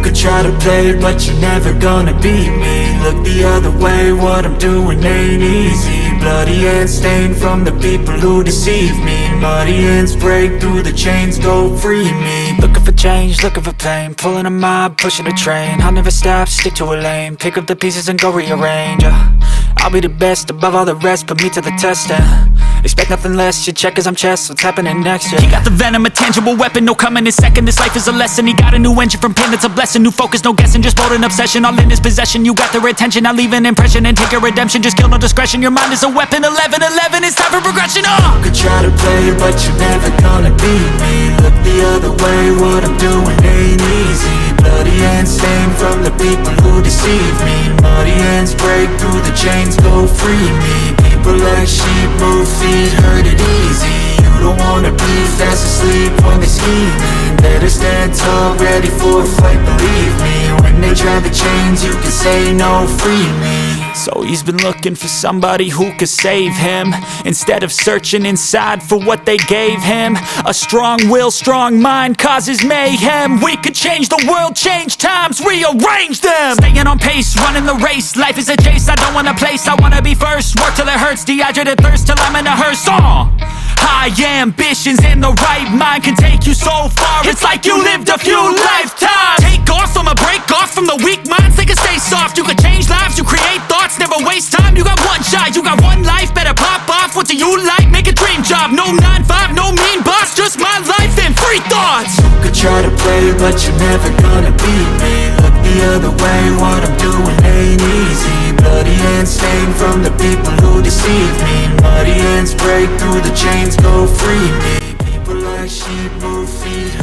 could try to play, but you're never gonna beat me. Look the other way, what I'm doing ain't easy. Bloody hands stained from the people who deceive me. Muddy hands break through the chains, go free me. Looking for change, looking for pain, pulling a mob, pushing a train. I'll never stop, stick to a lane, pick up the pieces and go rearrange. I'll be the best above all the rest, put me to the test and expect nothing less, your check is I'm chess, what's happening next, yeah. He got the venom, a tangible weapon, no coming in second. This life is a lesson, he got a new engine from pain, it's a blessing. New focus, no guessing, just bold and obsession, all in his possession. You got their attention, I'll leave an impression and take your redemption. Just kill, no discretion, your mind is a weapon. 11-11, it's time for progression, You could try to play, but you're never gonna beat me. Look the other way, what I'm doing ain't easy. Bloody hands stained from the people who deceive me. Muddy hands break through the chains, go free me. People like sheep move feet, hurt it easy. You don't wanna be fast asleep when they're scheming. Better stand tall, ready for a fight, believe me. When they try the chains, you can say no, free me. So he's been looking for somebody who could save him, instead of searching inside for what they gave him. A strong will, strong mind causes mayhem. We could change the world, change times, rearrange them. Staying on pace, running the race. Life is a chase, I don't want a place, I wanna be first. Work till it hurts, dehydrated thirst till I'm in a hearse. High ambitions and the right mind can take you so far. It's like you lived a few lifetimes. Take off from a break off from the weak minds, they can stay soft. You can change lives, you create thoughts, never waste time. You got one shot, you got one life, better pop off. What do you like? Make a dream job. No 9-5, no mean boss, just my life and free thoughts. You could try to play, but you're never gonna beat me. Look the other way, what I'm doing ain't easy. Bloody hands stained from the people who deceive me. Muddy hands break through the chains, go free me. People like sheep move feet,